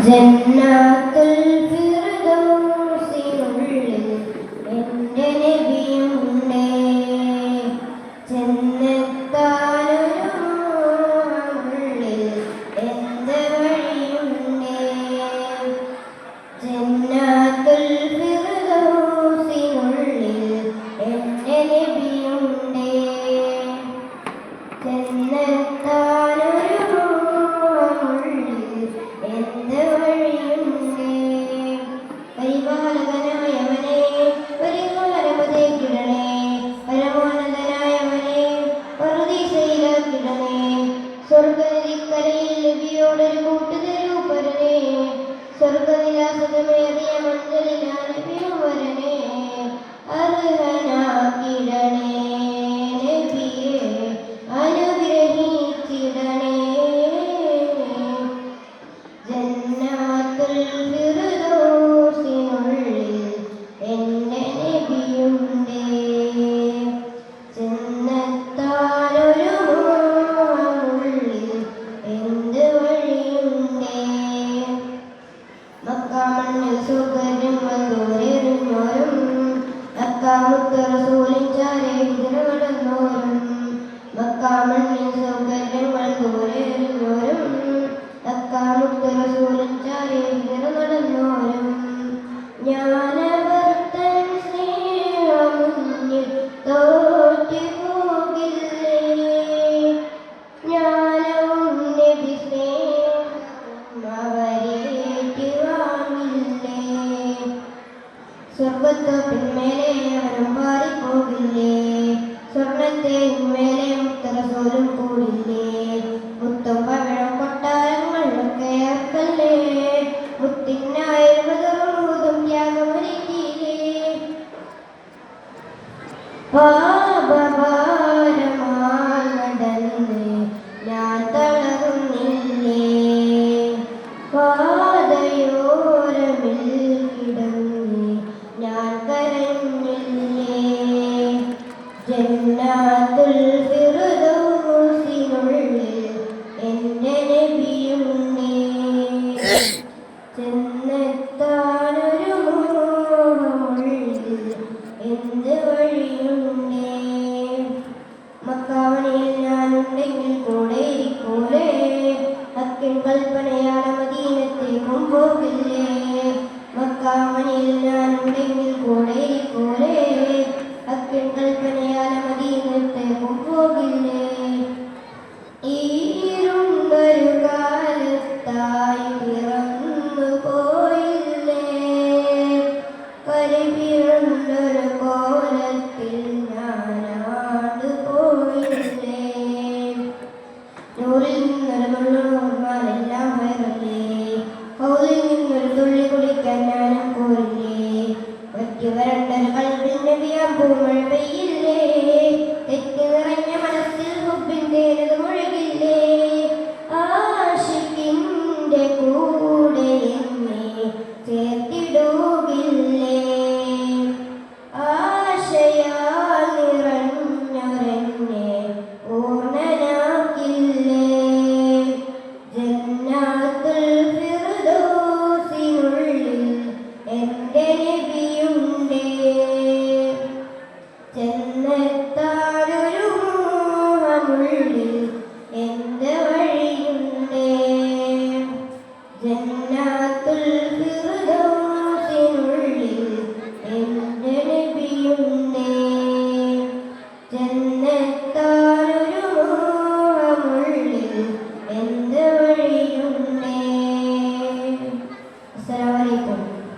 ജന്നത്തുൽ ഫിർദൗസിനുള്ളിൽ എൻ്റെ നബിയുണ്ടേ. ജന്നത്താലൊരു മോഹമുള്ളിൽ എന്ത് വഴിയുണ്ടേ. ജന്നത്തുൽ ഫിർദൗസിനുള്ളിൽ എൻ്റെ നബിയുണ്ടേ. ജന്നത്താലൊരു മോഹമുള്ളിൽ എന്ത് വഴിയുണ്ടേ. പരിപാലകനായവനെ പരിഹാരമതേക്കിടണേ. പരമോന്നതനായവനെ പറുദീസയിലാക്കിടണേ. സ്വർഗനിധിക്കരയിൽ നബിയോടൊരു കൂട്ടുതരൂ പരനേ. സ്വർഗവിലാസമേറിയ മഞ്ചലിനാൽ നബിയും വരനേ. അർഹനാക്കിടണേ നബിയെ അനുഗ്രഹിച്ചിടണേ. ജന്നത്തുൽ ഫിർദൗസിനുള്ളിൽ എൻ്റെ നബിയുണ്ടേ. ജന്നത്താലൊരു മോഹമുള്ളിൽ എന്ത് വഴിയുണ്ടേ. മക്കാമണ്ണിൽ സുഖര്യങ്ങൾ ദൂരെറിഞ്ഞോരും മക്കാമുത്ത് റസൂലിൻ ചാരെ ഹിജ്റ നടന്നോരും. മക്കാമണ്ണിൽ സൗകര്യങ്ങൾ ദൂരെറിഞ്ഞോരും മക്കാമുത്ത് റസൂലിൻ ചാരെ ഹിജ്റ നടന്നോരും. ജ്ഞാനവർത്തൻ സ്നേഹമുന്നിൽ തോറ്റു പോകില്ലേ. ജ്ഞാനവും നബി സ്നേഹവും അവരേറ്റു വാങ്ങില്ലേ. സ്വർഗത്തോപ്പിന്മേലെ അവനും പാറിപ്പോകില്ലേ. സ്വർണത്തേന്മേലെ മുത്ത് റസൂലും കൂടില്ലേ. മുത്തും പവിഴം കൊട്ടാരങ്ങളിലൊക്കെ ഏർക്കല്ലേ. മുത്തിനായി ബദറും ത്യാഗമൊരുക്കിയില്ലേ. പാപഭാരമായി നടന്ന് ഞാൻ തളർന്നില്ലേ. പാതയോരമിൽ കിടന്ന് ഞാൻ കരഞ്ഞില്ലേ. ജന്നത്തുൽ ഫിർദൗസിനുള്ളിൽ എൻ്റെ നബിയുണ്ടേ. ജന്നത്താലൊരു മോഹമുള്ളിൽ എന്ത് വഴിയുണ്ടേ. മക്കാവണിയിൽ ഞാനുണ്ടെങ്കിൽ കൂടെ ഇരിക്കൂലേ. ഹക്കിൻ കൽപ്പനയാൽ മദീനത്തേക്കും പോകില്ലേ. മക്കാവണിയിൽ ഞാനുണ്ടെങ്കിൽ കൂടെ ഇരിക്കൂലേ. ഹക്കിൻ കൽപ്പനയാൽ മദീനത്തേക്കും പോകില്ലേ. ഈരുണ്ടൊരു കാലത്തായി പിറന്നു പോയില്ലേ. കരിവിഴുണ്ടൊരു കോലത്തിൽ ഞാനാട് പോയില്ലേ. നൂറിൽ നിന്നൊരു നുള്ളുമാരെല്ലാം വയറല്ലേ. ഹൗലിൽ നിന്നൊരു തുള്ളി കുടിക്കാൻ ഞാനും പോരില്ലേ. ഒറ്റ വരണ്ടൊരു കൽവിൽ നബിയാൻ പൂമഴ പെയ്യില്ലേ. തെറ്റ് നിറഞ്ഞ മനസ്സിൽ ഹുബ്ബിൻ്റെ മുഴുകില്ലേ. ആശിക്കിൻ്റെ കൂടെ എന്നെ ചേർത്തിടുകില്ലേ. ആശയാൽ നിറഞ്ഞൊരെന്നെ പൂർണ്ണനാക്കില്ലേ. ജന്നത്തുൽ ഫിർദൗസിനുള്ളിൽ എൻ്റെ നബിയുണ്ടേ. ജന്നത്താലൊരു മോഹമുള്ളിൽ എന്ത് വഴിയുണ്ടേ. ജന്നത്തുൽ